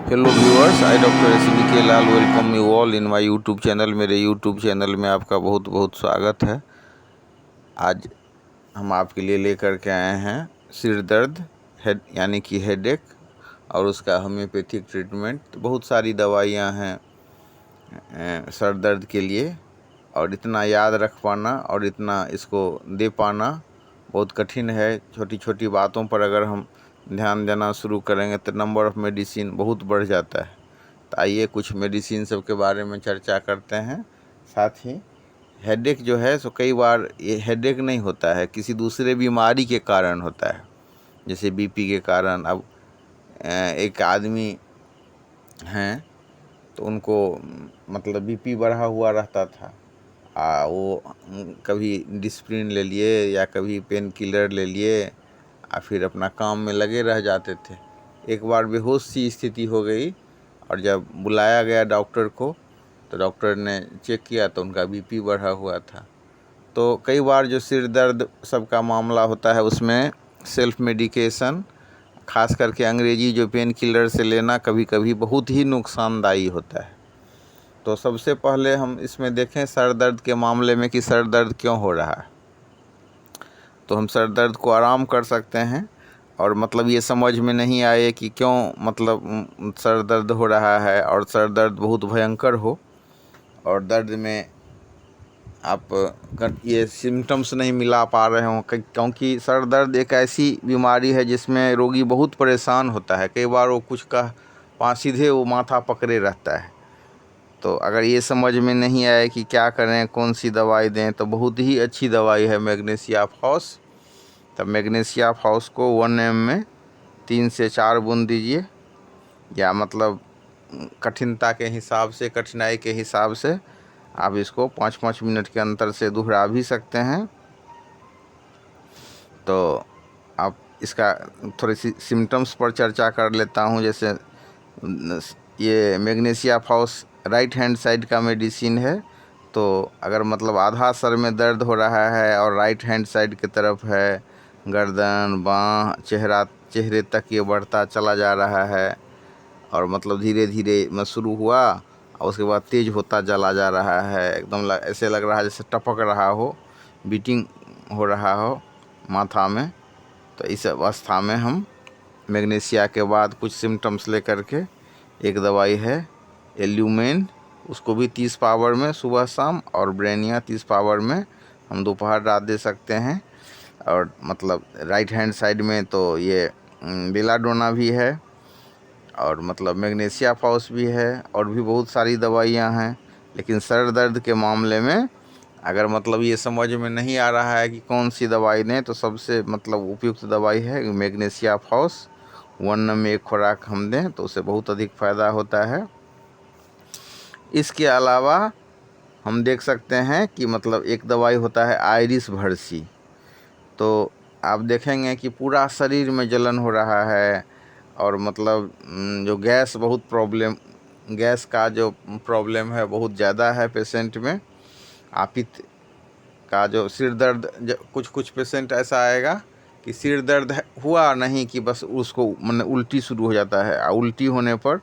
Hello viewers, I doctor SBK Lal welcome you all in my YouTube channel. मेरे YouTube channel में आपका बहुत बहुत स्वागत है। आज हम आपके लिए लेकर के आए हैं सिर दर्द हेड यानी कि हेडेक और उसका होम्योपैथिक ट्रीटमेंट। बहुत सारी दवाइयां हैं सर दर्द के लिए, और इतना याद रख पाना और इतना इसको दे पाना बहुत कठिन है। छोटी छोटी बातों पर अगर हम ध्यान देना शुरू करेंगे तो नंबर ऑफ़ मेडिसिन बहुत बढ़ जाता है। तो आइए कुछ मेडिसिन सब के बारे में चर्चा करते हैं। साथ ही हेडेक जो है सो कई बार ये हेडेक नहीं होता है, किसी दूसरे बीमारी के कारण होता है, जैसे BP के कारण। अब एक आदमी हैं तो उनको मतलब BP बढ़ा हुआ रहता था, वो कभी डिस्प्रिन ले लिए या कभी पेन किलर ले लिए और फिर अपना काम में लगे रह जाते थे। एक बार बेहोश सी स्थिति हो गई और जब बुलाया गया डॉक्टर को तो डॉक्टर ने चेक किया तो उनका BP बढ़ा हुआ था। तो कई बार जो सिर दर्द सबका मामला होता है उसमें सेल्फ मेडिकेशन, खास करके अंग्रेजी जो पेन किलर से लेना कभी कभी बहुत ही नुकसानदायी होता है। तो सबसे पहले हम इसमें देखें सर दर्द के मामले में कि सर दर्द क्यों हो रहा है। तो हम सर दर्द को आराम कर सकते हैं, और मतलब ये समझ में नहीं आए कि क्यों मतलब सर दर्द हो रहा है और सर दर्द बहुत भयंकर हो और दर्द में आप ये सिम्टम्स नहीं मिला पा रहे हों, क्योंकि सर दर्द एक ऐसी बीमारी है जिसमें रोगी बहुत परेशान होता है। कई बार वो कुछ का सीधे वो माथा पकड़े रहता है। तो अगर ये समझ में नहीं आए कि क्या करें, कौन सी दवाई दें, तो बहुत ही अच्छी दवाई है मैग्नीशिया फॉस। तब मैग्नीशिया फॉस को 1 ml में 3 से 4 बूंद दीजिए, या मतलब कठिनता के हिसाब से, कठिनाई के हिसाब से आप इसको 5-5 मिनट के अंतर से दोहरा भी सकते हैं। तो आप इसका थोड़ी सी सिम्टम्स पर चर्चा कर लेता हूँ। जैसे ये magnesia phos right hand side का मेडिसिन है। तो अगर मतलब आधा सर में दर्द हो रहा है और राइट हैंड साइड की तरफ है, गर्दन, बाँह, चेहरे तक ये बढ़ता चला जा रहा है और मतलब धीरे धीरे में शुरू हुआ और उसके बाद तेज़ होता चला जा रहा है, एकदम ऐसे लग रहा है जैसे टपक रहा हो, बीटिंग हो रहा हो माथा में। तो इस अवस्था में हम मैग्नीशिया के बाद कुछ सिम्टम्स लेकर के एक दवाई है एल्यूमेन, उसको भी 30 पावर में सुबह शाम, और ब्रेनिया 30 पावर में हम दोपहर रात दे सकते हैं। और मतलब राइट हैंड साइड में तो ये बेलाडोना भी है और मतलब मैग्नीशिया फॉस भी है, और भी बहुत सारी दवाइयां हैं। लेकिन सर दर्द के मामले में अगर मतलब ये समझ में नहीं आ रहा है कि कौन सी दवाई दें, तो सबसे मतलब उपयुक्त दवाई है मैग्नीशिया फॉस। 1 ml में एक खुराक हम दें तो उससे बहुत अधिक फ़ायदा होता है। इसके अलावा हम देख सकते हैं कि मतलब एक दवाई होता है आयरिस भर्सी। तो आप देखेंगे कि पूरा शरीर में जलन हो रहा है और मतलब जो गैस का जो प्रॉब्लम है बहुत ज़्यादा है पेशेंट में। आपित का जो सिर दर्द, कुछ कुछ पेशेंट ऐसा आएगा कि सिर दर्द हुआ नहीं कि बस उसको मतलब उल्टी शुरू हो जाता है, और उल्टी होने पर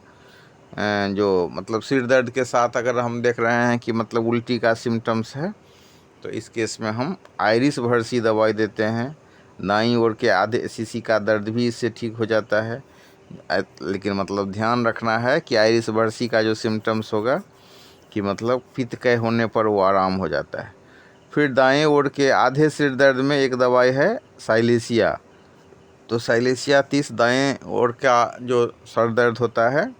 जो मतलब सिर दर्द के साथ अगर हम देख रहे हैं कि मतलब उल्टी का सिम्टम्स है, तो इस केस में हम आयरिस भर्सी दवाई देते हैं। दाईं ओर के आधे सीसी का दर्द भी इससे ठीक हो जाता है। लेकिन मतलब ध्यान रखना है कि आयरिस भर्सी का जो सिम्टम्स होगा कि मतलब पित्त के होने पर वो आराम हो जाता है। फिर दाएं ओर के आधे सिर दर्द में एक दवाई है साइलेशिया। तो साइलेशिया 30 दाएं ओर का जो सर दर्द होता है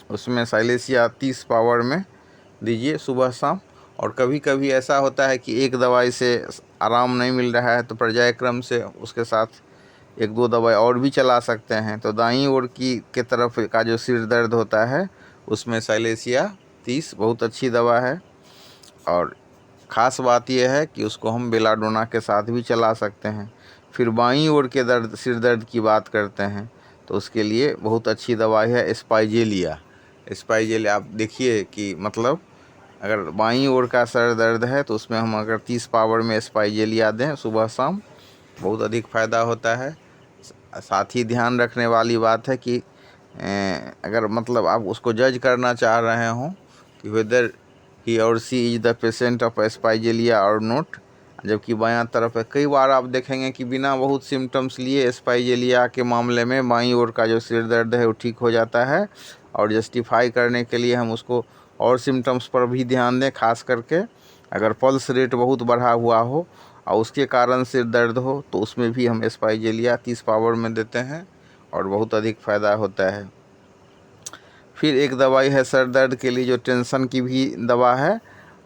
उसमें साइलेशिया 30 पावर में दीजिए सुबह शाम। और कभी कभी ऐसा होता है कि एक दवाई से आराम नहीं मिल रहा है तो पर्यायक्रम से उसके साथ 1-2 दवाई और भी चला सकते हैं। तो दाईं ओर के तरफ का जो सिर दर्द होता है उसमें साइलेशिया 30 बहुत अच्छी दवा है। और ख़ास बात यह है कि उसको हम बेलाडोना के साथ भी चला सकते हैं। फिर बाईं ओर के सिर दर्द की बात करते हैं तो उसके लिए बहुत अच्छी दवाई है स्पाइजेलिया। आप देखिए कि मतलब अगर बाईं ओर का सर दर्द है तो उसमें हम अगर 30 पावर में स्पाइजेलिया दें सुबह शाम, बहुत अधिक फ़ायदा होता है। साथ ही ध्यान रखने वाली बात है कि अगर मतलब आप उसको जज करना चाह रहे हों कि वेदर ही और सी इज द पेशेंट ऑफ एस्पाइजेलिया और नोट, जबकि बायां तरफ है। कई बार आप देखेंगे कि बिना बहुत सिम्टम्स लिए एस्पाइजेलिया के मामले में बाईं ओर का जो सिर दर्द है वो ठीक हो जाता है, और जस्टिफाई करने के लिए हम उसको और सिम्टम्स पर भी ध्यान दें। खास करके अगर पल्स रेट बहुत बढ़ा हुआ हो और उसके कारण सिर दर्द हो तो उसमें भी हम एस्पाइजेलिया 30 पावर में देते हैं और बहुत अधिक फ़ायदा होता है। फिर एक दवाई है सर दर्द के लिए जो टेंशन की भी दवा है,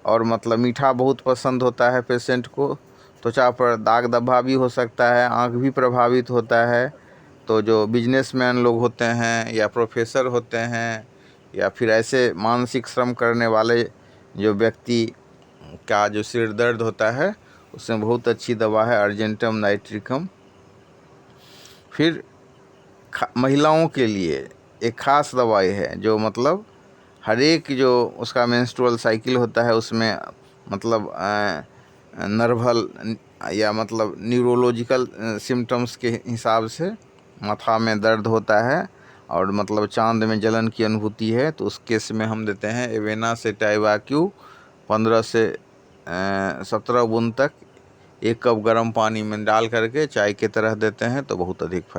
और मतलब मीठा बहुत पसंद होता है पेशेंट को। त्वचा पर दाग धब्बा भी हो सकता है, आँख भी प्रभावित होता है। तो जो बिजनेसमैन लोग होते हैं या प्रोफेसर होते हैं या फिर ऐसे मानसिक श्रम करने वाले जो व्यक्ति का जो सिर दर्द होता है, उसमें बहुत अच्छी दवा है अर्जेंटम नाइट्रिकम। फिर महिलाओं के लिए एक ख़ास दवाई है जो मतलब हर एक जो उसका मेंस्ट्रुअल साइकिल होता है उसमें मतलब नर्वल या मतलब न्यूरोलॉजिकल सिम्टम्स के हिसाब से माथा में दर्द होता है और मतलब चांद में जलन की अनुभूति है, तो उस केस में हम देते हैं एवेना से टाइवाक्यू 15 से 17 बूंद तक 1 कप गर्म पानी में डाल करके चाय की तरह देते हैं, तो बहुत अधिक फायदा।